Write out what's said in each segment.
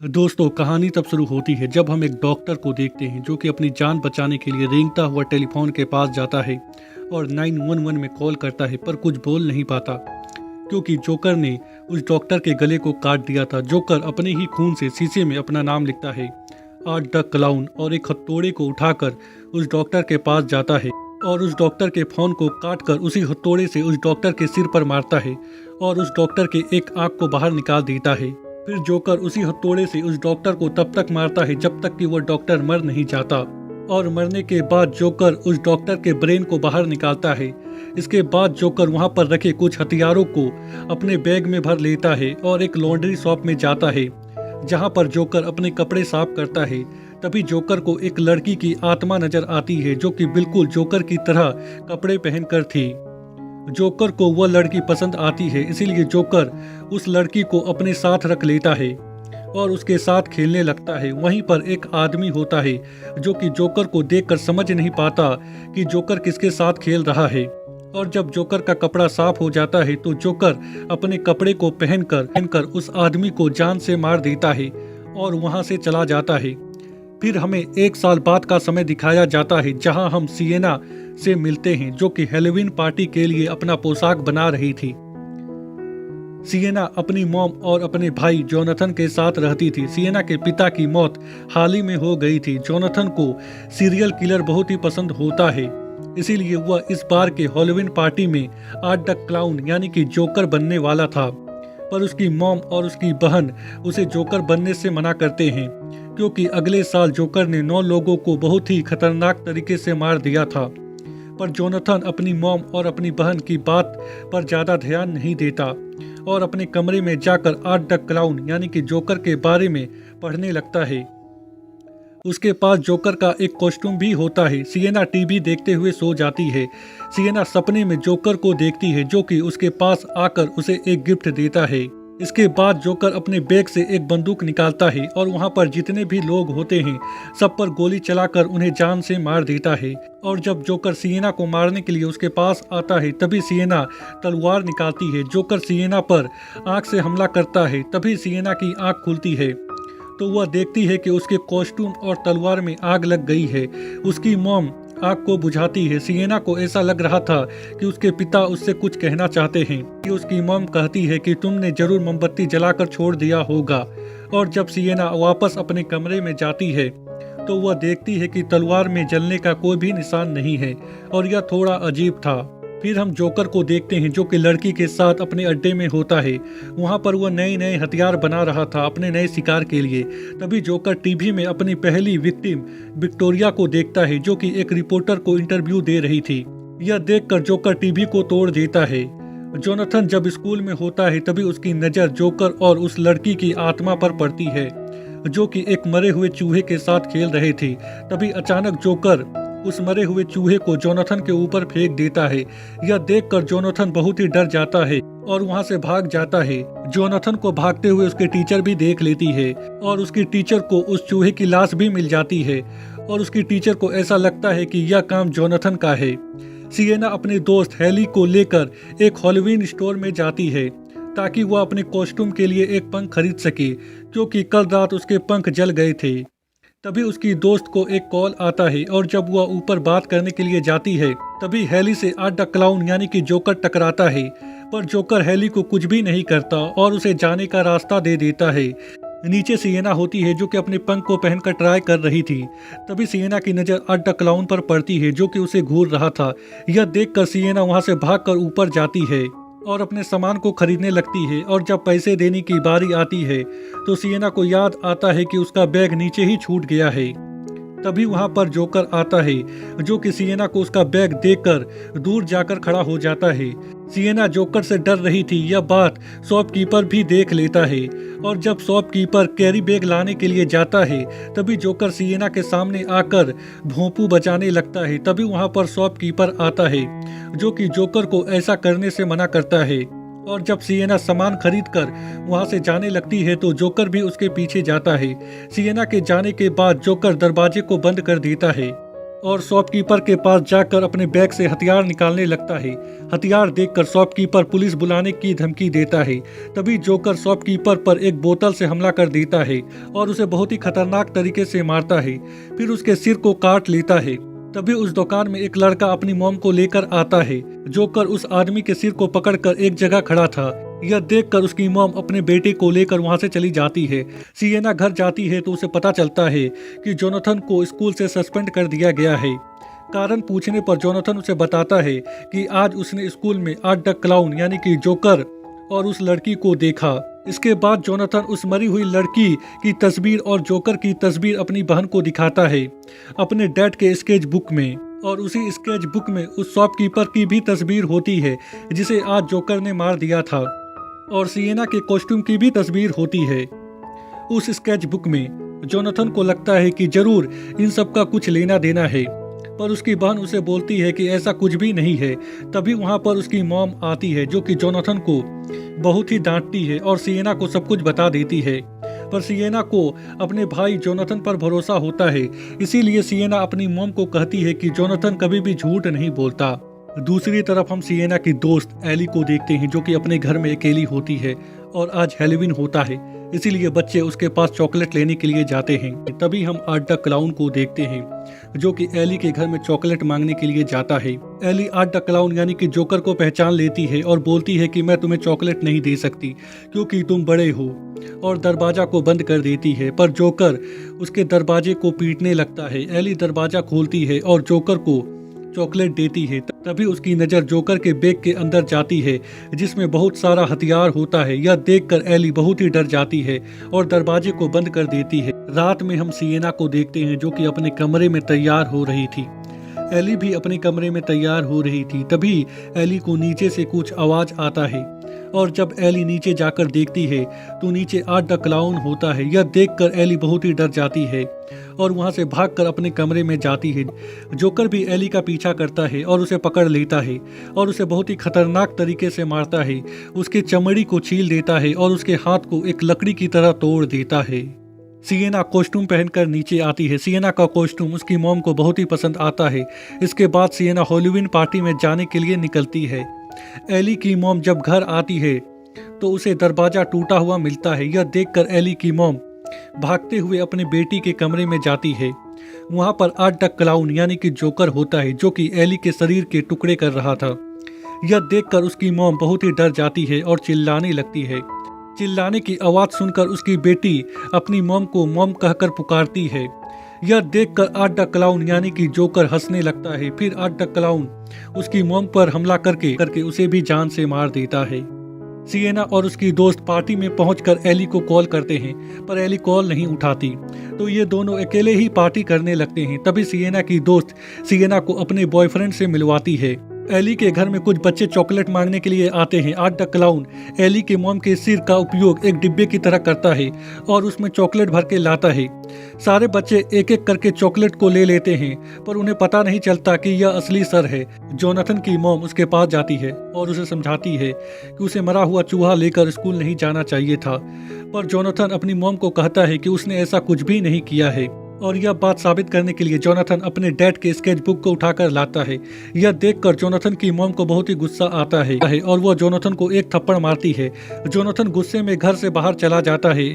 दोस्तों, कहानी तब शुरू होती है जब हम एक डॉक्टर को देखते हैं जो कि अपनी जान बचाने के लिए रेंगता हुआ टेलीफोन के पास जाता है और 911 में कॉल करता है, पर कुछ बोल नहीं पाता क्योंकि जोकर ने उस डॉक्टर के गले को काट दिया था। जोकर अपने ही खून से शीशे में अपना नाम लिखता है, आर्ट द क्लाउन, और एक हथौड़े को उठाकर उस डॉक्टर के पास जाता है और उस डॉक्टर के फोन को काटकर उसी हथौड़े से उस डॉक्टर के सिर पर मारता है और उस डॉक्टर के एक आंख को बाहर निकाल देता है। फिर जोकर उसी हथौड़े से उस डॉक्टर को तब तक मारता है जब तक कि वह डॉक्टर मर नहीं जाता, और मरने के बाद जोकर उस डॉक्टर के ब्रेन को बाहर निकालता है। इसके बाद जोकर वहां पर रखे कुछ हथियारों को अपने बैग में भर लेता है और एक लॉन्ड्री शॉप में जाता है जहां पर जोकर अपने कपड़े साफ करता है। तभी जोकर को एक लड़की की आत्मा नजर आती है जो कि बिल्कुल जोकर की तरह कपड़े पहनकर थी। जोकर को वह लड़की पसंद आती है, इसीलिए जोकर उस लड़की को अपने साथ रख लेता है और उसके साथ खेलने लगता है। वहीं पर एक आदमी होता है जो कि जोकर को देखकर समझ नहीं पाता कि जोकर किसके साथ खेल रहा है, और जब जोकर का कपड़ा साफ हो जाता है तो जोकर अपने कपड़े को पहनकर उस आदमी को जान से मार देता है और वहां से चला जाता है। फिर हमें 1 साल बाद का समय दिखाया जाता है जहां हम सिएना से मिलते हैं जो कि हैलोवीन पार्टी के लिए अपना पोशाक बना रही थी। सिएना अपनी मॉम और अपने भाई जोनाथन के साथ रहती थी। सिएना के पिता की मौत हाल ही में हो गई थी। जोनाथन को सीरियल किलर बहुत ही पसंद होता है, इसीलिए वह इस बार के हैलोवीन पार्टी में आर्ट द क्लाउन यानी कि जोकर बनने वाला था, पर उसकी मॉम और उसकी बहन उसे जोकर बनने से मना करते हैं क्योंकि अगले साल जोकर ने 9 लोगों को बहुत ही खतरनाक तरीके से मार दिया था। पर जोनाथन अपनी मॉम और अपनी बहन की बात पर ज़्यादा ध्यान नहीं देता और अपने कमरे में जाकर आर्ट द क्लाउन यानी कि जोकर के बारे में पढ़ने लगता है। उसके पास जोकर का एक कॉस्ट्यूम भी होता है। सिएना टीवी देखते हुए सो जाती है। सिएना सपने में जोकर को देखती है जो कि उसके पास आकर उसे एक गिफ्ट देता है। इसके बाद जोकर अपने बैग से एक बंदूक निकालता है और वहां पर जितने भी लोग होते हैं सब पर गोली चलाकर उन्हें जान से मार देता है। और जब जोकर सिएना को मारने के लिए उसके पास आता है तभी सिएना तलवार निकालती है। जोकर सिएना पर आंख से हमला करता है। तभी सिएना की आंख खुलती है तो वह देखती है कि उसके कॉस्ट्यूम और तलवार में आग लग गई है। उसकी मॉम आग को बुझाती है। सिएना को ऐसा लग रहा था कि उसके पिता उससे कुछ कहना चाहते हैं कि उसकी मॉम कहती है कि तुमने जरूर मोमबत्ती जलाकर छोड़ दिया होगा। और जब सिएना वापस अपने कमरे में जाती है तो वह देखती है कि तलवार में जलने का कोई भी निशान नहीं है और यह थोड़ा अजीब था। फिर हम जोकर को देखते हैं जो कि लड़की के साथ अपने अड्डे में होता है। वहां पर वह नए नए हथियार बना रहा था अपने नए शिकार के लिए। तभी जोकर टीवी में अपनी पहली विक्टिम विक्टोरिया को देखता है जो कि एक रिपोर्टर को इंटरव्यू दे रही थी। यह देखकर जोकर टीवी को तोड़ देता है। जोनाथन जब स्कूल में होता है तभी उसकी नज़र जोकर और उस लड़की की आत्मा पर पड़ती है जो कि एक मरे हुए चूहे के साथ खेल रहे थे। तभी अचानक जोकर उस मरे हुए चूहे को जोनाथन के ऊपर फेंक देता है। यह देखकर जोनाथन बहुत ही डर जाता है और वहां से भाग जाता है। जोनाथन को भागते हुए उसके टीचर भी देख लेती है और उसकी टीचर को उस चूहे की लाश भी मिल जाती है और उसकी टीचर को ऐसा लगता है कि यह काम जोनाथन का है। सिएना अपने दोस्त हैली को लेकर एक हैलोवीन स्टोर में जाती है ताकि वह अपने कॉस्ट्यूम के लिए एक पंख खरीद सके क्योंकि कल रात उसके पंख जल गए थे। तभी उसकी दोस्त को एक कॉल आता है और जब वह ऊपर बात करने के लिए जाती है तभी हैली से आर्ट द क्लाउन यानी कि जोकर टकराता है, पर जोकर हैली को कुछ भी नहीं करता और उसे जाने का रास्ता दे देता है। नीचे सिएना होती है जो कि अपने पंख को पहनकर ट्राई कर रही थी। तभी सिएना की नज़र आर्ट द क्लाउन पर पड़ती है जो कि उसे घूर रहा था। यह देखकर सिएना वहां से भागकर ऊपर जाती है और अपने सामान को खरीदने लगती है, और जब पैसे देने की बारी आती है तो सिएना को याद आता है कि उसका बैग नीचे ही छूट गया है। तभी वहां पर जोकर आता है जो कि सिएना को उसका बैग देकर दूर जाकर खड़ा हो जाता है। सिएना जोकर से डर रही थी, यह बात शॉपकीपर भी देख लेता है और जब शॉपकीपर कैरी बैग लाने के लिए जाता है तभी जोकर सिएना के सामने आकर भोंपू बजाने लगता है। तभी वहां पर शॉपकीपर आता है जो कि जोकर को ऐसा करने से मना करता है, और जब सिएना सामान खरीदकर वहां से जाने लगती है तो जोकर भी उसके पीछे जाता है। सिएना के जाने के बाद जोकर दरवाजे को बंद कर देता है और शॉपकीपर के पास जाकर अपने बैग से हथियार निकालने लगता है। हथियार देखकर शॉपकीपर पुलिस बुलाने की धमकी देता है। तभी जोकर शॉपकीपर पर एक बोतल से हमला कर देता है और उसे बहुत ही खतरनाक तरीके से मारता है, फिर उसके सिर को काट लेता है। तभी उस दुकान में एक लड़का अपनी मॉम को लेकर आता है। जोकर उस आदमी के सिर को पकड़कर एक जगह खड़ा था। यह देखकर उसकी मॉम अपने बेटे को लेकर वहां से चली जाती है। सिएना घर जाती है तो उसे पता चलता है कि जोनाथन को स्कूल से सस्पेंड कर दिया गया है। कारण पूछने पर जोनाथन उसे बताता है कि आज उसने स्कूल में आर्ट द क्लाउन यानी कि जोकर और उस लड़की को देखा। इसके बाद जोनाथन उस मरी हुई लड़की की तस्वीर और जोकर की तस्वीर अपनी बहन को दिखाता है अपने डैड के स्केच बुक में, और उसी स्केच बुक में उस शॉपकीपर की भी तस्वीर होती है जिसे आज जोकर ने मार दिया था, और सिएना के कॉस्ट्यूम की भी तस्वीर होती है उस स्केच बुक में। जोनाथन को लगता है कि जरूर इन सब का कुछ लेना देना है, पर उसकी बहन उसे बोलती है कि ऐसा कुछ भी नहीं है। तभी वहां पर उसकी मॉम आती है जो कि जोनाथन को बहुत ही डांटती है और सिएना को सब कुछ बता देती है, पर सिएना को अपने भाई जोनाथन पर भरोसा होता है। इसीलिए सिएना अपनी मॉम को कहती है कि जोनाथन कभी भी झूठ नहीं बोलता। दूसरी तरफ हम सिएना की दोस्त एली को देखते हैं जो कि अपने घर में अकेली होती है और आज हैलोवीन होता है, इसीलिए बच्चे उसके पास चॉकलेट लेने के लिए जाते हैं। तभी हम आर्ट द क्लाउन को देखते हैं जो कि एली के घर में चॉकलेट मांगने के लिए जाता है। एली आर्ट द क्लाउन यानी कि जोकर को पहचान लेती है और बोलती है कि मैं तुम्हें चॉकलेट नहीं दे सकती क्योंकि तुम बड़े हो, और दरवाजा को बंद कर देती है। पर जोकर उसके दरवाजे को पीटने लगता है। एली दरवाजा खोलती है और जोकर को चॉकलेट देती है। तभी उसकी नज़र जोकर के बैग के अंदर जाती है जिसमें बहुत सारा हथियार होता है। यह देखकर एली बहुत ही डर जाती है और दरवाजे को बंद कर देती है। रात में हम सिएना को देखते हैं जो कि अपने कमरे में तैयार हो रही थी। एली भी अपने कमरे में तैयार हो रही थी। तभी एली को नीचे से कुछ आवाज आता है और जब एली नीचे जाकर देखती है तो नीचे आर्ट द क्लाउन होता है। यह देखकर एली बहुत ही डर जाती है और वहां से भागकर अपने कमरे में जाती है। जोकर भी एली का पीछा करता है और उसे पकड़ लेता है और उसे बहुत ही खतरनाक तरीके से मारता है। उसके चमड़ी को छील देता है और उसके हाथ को एक लकड़ी की तरह तोड़ देता है। सिएना कॉस्ट्यूम पहनकर नीचे आती है। सिएना का कॉस्ट्यूम उसकी मॉम को बहुत ही पसंद आता है। इसके बाद सिएना हैलोवीन पार्टी में जाने के लिए निकलती है। एली की मॉम जब घर आती है तो उसे दरवाजा टूटा हुआ मिलता है। यह देखकर एली की मॉम भागते हुए अपने बेटी के कमरे में जाती है। वहां पर आर्ट द क्लाउन यानी कि जोकर होता है जो कि एली के शरीर के टुकड़े कर रहा था। यह देखकर उसकी मॉम बहुत ही डर जाती है और चिल्लाने लगती है। चिल्लाने की आवाज सुनकर उसकी बेटी अपनी मॉम को मॉम कहकर पुकारती है। यह देखकर आर्ट द क्लाउन यानी कि जोकर हंसने लगता है। फिर आर्ट द क्लाउन उसकी मॉम पर हमला करके उसे भी जान से मार देता है। सिएना और उसकी दोस्त पार्टी में पहुंचकर एली को कॉल करते हैं, पर एली कॉल नहीं उठाती, तो ये दोनों अकेले ही पार्टी करने लगते हैं। तभी सिएना की दोस्त सिएना को अपने बॉयफ्रेंड से मिलवाती है। एली के घर में कुछ बच्चे चॉकलेट मांगने के लिए आते हैं। आर्ट द क्लाउन एली के मॉम के सिर का उपयोग एक डिब्बे की तरह करता है और उसमें चॉकलेट भर के लाता है। सारे बच्चे एक एक करके चॉकलेट को ले लेते हैं, पर उन्हें पता नहीं चलता कि यह असली सर है। जोनाथन की मॉम उसके पास जाती है और उसे समझाती है कि उसे मरा हुआ चूहा लेकर स्कूल नहीं जाना चाहिए था, पर जोनाथन अपनी मॉम को कहता है कि उसने ऐसा कुछ भी नहीं किया है। और यह बात साबित करने के लिए जोनाथन अपने डैड के स्केच बुक को उठाकर लाता है। यह देखकर जोनाथन की मॉम को बहुत ही गुस्सा आता है और वह जोनाथन को एक थप्पड़ मारती है। जोनाथन गुस्से में घर से बाहर चला जाता है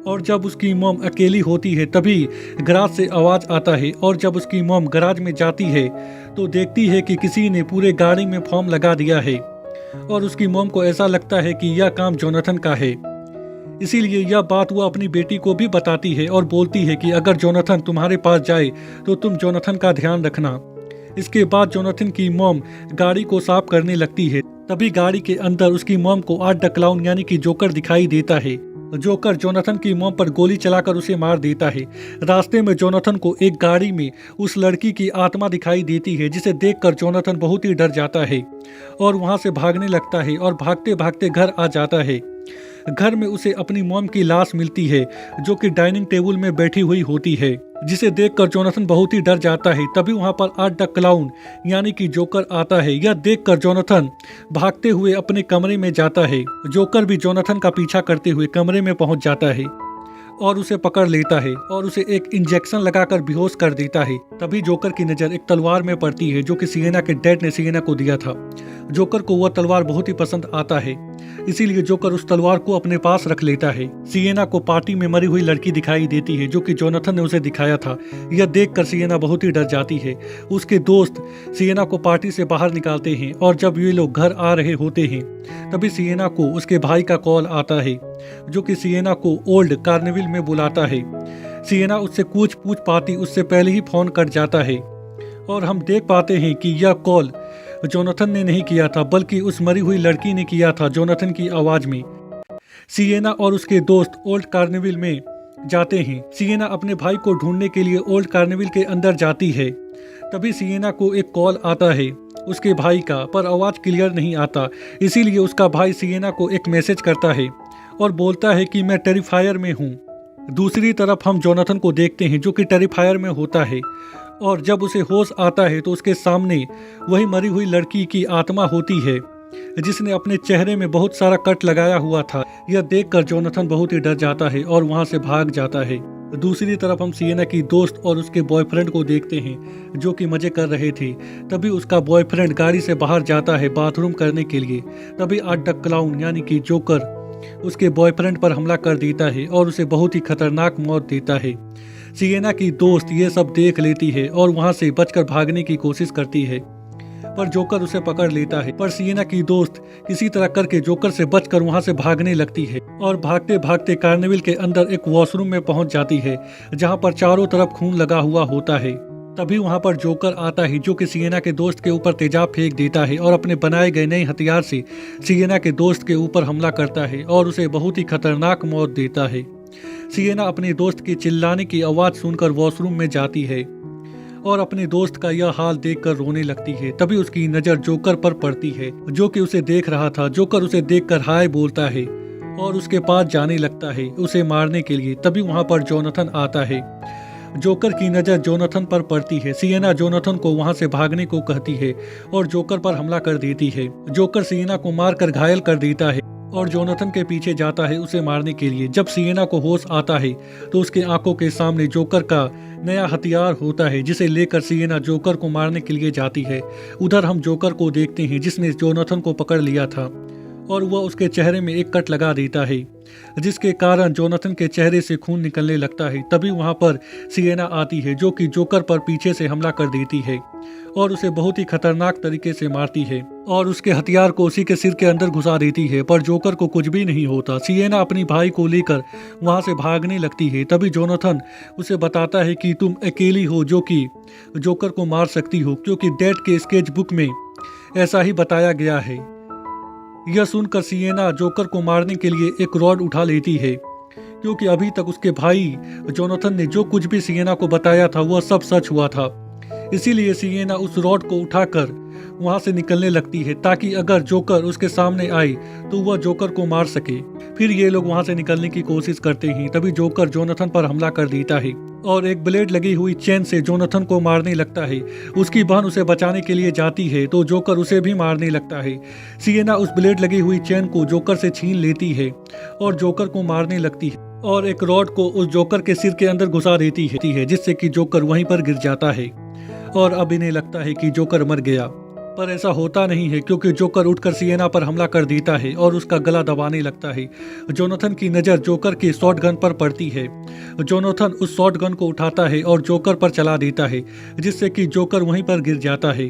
और जब उसकी मॉम अकेली होती है तभी गराज से आवाज आता है, और जब उसकी मॉम गराज में जाती है तो देखती है कि किसी ने पूरे गाड़ी में फॉर्म लगा दिया है और उसकी मॉम को ऐसा लगता है कि यह काम जोनाथन का है। इसीलिए यह बात वो अपनी बेटी को भी बताती है और बोलती है कि अगर जोनाथन तुम्हारे पास जाए तो तुम जोनाथन का ध्यान रखना। इसके बाद जोनाथन की मॉम गाड़ी को साफ करने लगती है। तभी गाड़ी के अंदर उसकी मॉम को आर्ट द क्लाउन यानी कि जोकर दिखाई देता है। जोकर जोनाथन की मॉम पर गोली चलाकर उसे मार देता है। रास्ते में जोनाथन को एक गाड़ी में उस लड़की की आत्मा दिखाई देती है, जिसे देखकर जोनाथन बहुत ही डर जाता है और वहां से भागने लगता है और भागते भागते घर आ जाता है। घर में उसे अपनी मॉम की लाश मिलती है जो कि डाइनिंग टेबल में बैठी हुई होती है, जिसे देखकर जोनाथन बहुत ही डर जाता है। तभी वहां पर आर्ट द क्लाउन यानी कि जोकर आता है। यह देखकर जोनाथन भागते हुए अपने कमरे में जाता है। जोकर भी जोनाथन का पीछा करते हुए कमरे में पहुंच जाता है और उसे पकड़ लेता है और उसे एक इंजेक्शन लगाकर बेहोश कर देता है। तभी जोकर की नज़र एक तलवार में पड़ती है जो कि सिएना के डैड ने सिएना को दिया था। जोकर को वह तलवार बहुत ही पसंद आता है, इसीलिए जोकर उस तलवार को अपने पास रख लेता है। सिएना को पार्टी में मरी हुई लड़की दिखाई देती है जो कि जोनाथन ने उसे दिखाया था। यह देखकर सिएना बहुत ही डर जाती है। उसके दोस्त सिएना को पार्टी से बाहर निकालते हैं और जब ये लोग घर आ रहे होते हैं तभी सिएना को उसके भाई का कॉल आता है जो कि सिएना को ओल्ड कार्निवल में बुलाता है। सिएना उससे कुछ पूछ पाती उससे पहले ही फोन कट जाता है और हम देख पाते हैं कि यह कॉल जोनाथन ने नहीं किया था बल्कि उस मरी हुई लड़की ने किया था जोनाथन की आवाज में। सिएना और उसके दोस्त ओल्ड कार्निवल में जाते हैं। सिएना अपने भाई को ढूंढने के लिए ओल्ड कार्निवल के अंदर जाती है। तभी सिएना को एक कॉल आता है उसके भाई का, पर आवाज क्लियर नहीं आता, इसीलिए उसका भाई सिएना को एक मैसेज करता है और बोलता है कि मैं टेरिफायर में हूँ। दूसरी तरफ हम जोनाथन को देखते हैं जो कि टेरिफायर में होता है और जब उसे होश आता है तो उसके सामने वही मरी हुई लड़की की आत्मा होती है जिसने अपने चेहरे में बहुत सारा कट लगाया हुआ था। यह देखकर जोनाथन बहुत ही डर जाता है और वहां से भाग जाता है। दूसरी तरफ हम सिएना की दोस्त और उसके बॉयफ्रेंड को देखते हैं जो कि मजे कर रहे थे। तभी उसका बॉयफ्रेंड गाड़ी से बाहर जाता है बाथरूम करने के लिए। तभी आड्डा क्लाउन यानी कि जोकर उसके बॉयफ्रेंड पर हमला कर देता है और उसे बहुत ही खतरनाक मौत देता है। सिएना की दोस्त ये सब देख लेती है और वहां से बचकर भागने की कोशिश करती है, पर जोकर उसे पकड़ लेता है। पर सिएना की दोस्त किसी तरह करके जोकर से बचकर वहां से भागने लगती है और भागते भागते कार्निवल के अंदर एक वॉशरूम में पहुंच जाती है जहां पर चारों तरफ खून लगा हुआ होता है। तभी वहां पर जोकर आता है जो कि सिएना के दोस्त के ऊपर तेजाब फेंक देता है और अपने बनाए गए नए हथियार से सिएना के दोस्त के ऊपर हमला करता है और उसे बहुत ही खतरनाक मौत देता है। सिएना अपने दोस्त के चिल्लाने की आवाज सुनकर वॉशरूम में जाती है और अपने दोस्त का यह हाल देखकर रोने लगती है। तभी उसकी नजर जोकर पर पड़ती है जो कि उसे देख रहा था। जोकर उसे देखकर हाय बोलता है और उसके पास जाने लगता है उसे मारने के लिए। तभी वहां पर जोनाथन आता है। जोकर की नजर जोनाथन पर पड़ती है। सिएना जोनाथन को वहां से भागने को कहती है और जोकर पर हमला कर देती है। जोकर सिएना को मारकर घायल कर देता है और जोनाथन के पीछे जाता है उसे मारने के लिए। जब सिएना को होश आता है तो उसके आंखों के सामने जोकर का नया हथियार होता है जिसे लेकर सिएना जोकर को मारने के लिए जाती है। उधर हम जोकर को देखते हैं जिसने जोनाथन को पकड़ लिया था और वह उसके चेहरे में एक कट लगा देता है जिसके कारण जोनाथन के चेहरे से खून निकलने लगता है। तभी वहां पर सिएना आती है जो कि जोकर पर पीछे से हमला कर देती है और उसे बहुत ही खतरनाक तरीके से मारती है और उसके हथियार को उसी के सिर के अंदर घुसा देती है, पर जोकर को कुछ भी नहीं होता। सिएना अपनी भाई को लेकर वहां से भागने लगती है। तभी जोनाथन उसे बताता है कि तुम अकेली हो जो कि जोकर को मार सकती हो क्योंकि डैड के स्केच बुक में ऐसा ही बताया गया है। यह सुनकर सिएना जोकर को मारने के लिए एक रॉड उठा लेती है क्योंकि अभी तक उसके भाई जोनाथन ने जो कुछ भी सिएना को बताया था वह सब सच हुआ था। इसीलिए सिएना उस रॉड को उठाकर वहां से निकलने लगती है ताकि अगर जोकर उसके सामने आए तो वह जोकर को मार सके। फिर ये लोग वहां से निकलने की कोशिश करते हैं। तभी जोकर जोनाथन पर हमला कर देता है और एक ब्लेड लगी हुई चेन से जोनाथन को मारने लगता है। उसकी बहन उसे बचाने के लिए जाती है तो जोकर उसे भी मारने लगता है। सिएना उस ब्लेड लगी हुई चेन को जोकर से छीन लेती है और जोकर को मारने लगती है और एक रॉड को उस जोकर के सिर के अंदर घुसा देती है जिससे कि जोकर वहीं पर गिर जाता है और अब इन्हें लगता है कि जोकर मर गया, पर ऐसा होता नहीं है क्योंकि जोकर उठकर सिएना पर हमला कर देता है और उसका गला दबाने लगता है। जोनाथन की नज़र जोकर के शॉटगन पर पड़ती है। जोनाथन उस शॉटगन को उठाता है और जोकर पर चला देता है जिससे कि जोकर वहीं पर गिर जाता है।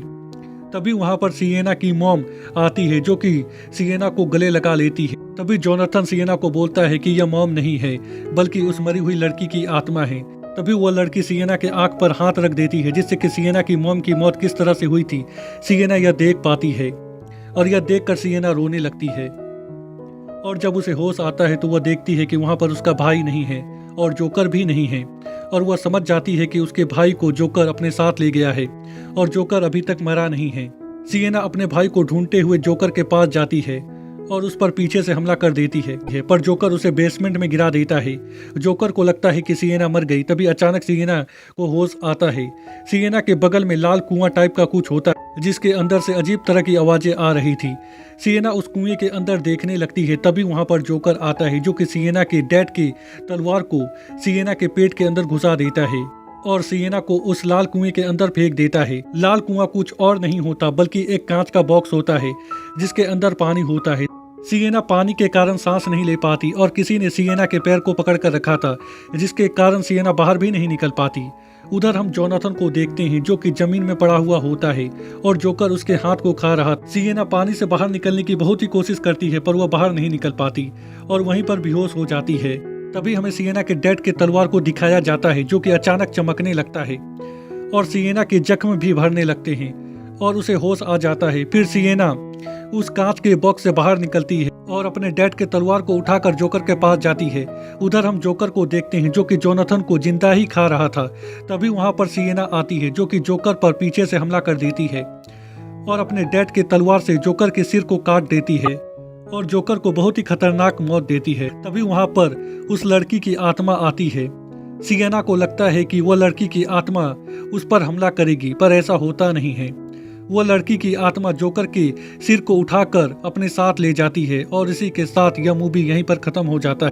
तभी वहां पर सिएना की मॉम आती है जो कि सिएना को गले लगा लेती है। तभी जोनाथन सिएना को बोलता है कि यह मॉम नहीं है बल्कि उस मरी हुई लड़की की आत्मा है। तभी वह लड़की सिएना के आंख पर हाथ रख देती है जिससे कि सिएना की मॉम की मौत किस तरह से हुई थी सिएना यह देख पाती है और यह देखकर सिएना रोने लगती है। और जब उसे होश आता है तो वह देखती है कि वहां पर उसका भाई नहीं है और जोकर भी नहीं है और वह समझ जाती है कि उसके भाई को जोकर अपने साथ ले गया है और जोकर अभी तक मरा नहीं है। सिएना अपने भाई को ढूंढते हुए जोकर के पास जाती है और उस पर पीछे से हमला कर देती है, पर जोकर उसे बेसमेंट में गिरा देता है। जोकर को लगता है कि सिएना मर गई। तभी अचानक सिएना को होश आता है। सिएना के बगल में लाल कुआं टाइप का कुछ होता है जिसके अंदर से अजीब तरह की आवाजें आ रही थी। सिएना उस कुएं के अंदर देखने लगती है, तभी वहां पर जोकर आता है जो कि सिएना के डैड की तलवार को सिएना के पेट के अंदर घुसा देता है और सिएना को उस लाल कुएं के अंदर फेंक देता है। लाल कुआं कुछ और नहीं होता बल्कि एक कांच का बॉक्स होता है जिसके अंदर पानी होता है। सिएना पानी के कारण सांस नहीं ले पाती और किसी ने सिएना के पैर को पकड़ कर रखा था जिसके कारण सिएना बाहर भी नहीं निकल पाती। उधर हम जोनाथन को देखते हैं जो कि जमीन में पड़ा हुआ होता है और जोकर उसके हाथ को खा रहा। सिएना पानी से बाहर निकलने की बहुत ही कोशिश करती है पर वह बाहर नहीं निकल पाती और वहीं पर बेहोश हो जाती है। तभी हमें सिएना के डैड के तलवार को दिखाया जाता है जो कि अचानक चमकने लगता है और सिएना के जख्म भी भरने लगते हैं और उसे होश आ जाता है। फिर सिएना उस कांच के बॉक्स से बाहर निकलती है और अपने डैड के तलवार को उठाकर जोकर के पास जाती है। उधर हम जोकर को देखते हैं जो कि जोनाथन को जिंदा ही खा रहा था। तभी वहां पर सिएना आती है जो कि जोकर पर पीछे से हमला कर देती है और अपने डैड के तलवार से जोकर के सिर को काट देती है और जोकर को बहुत ही खतरनाक मौत देती है। तभी वहां पर उस लड़की की आत्मा आती है। सिएना को लगता है कि वह लड़की की आत्मा उस पर हमला करेगी पर ऐसा होता नहीं है। वह लड़की की आत्मा जोकर के सिर को उठाकर अपने साथ ले जाती है और इसी के साथ यह मूवी यहीं पर खत्म हो जाता है।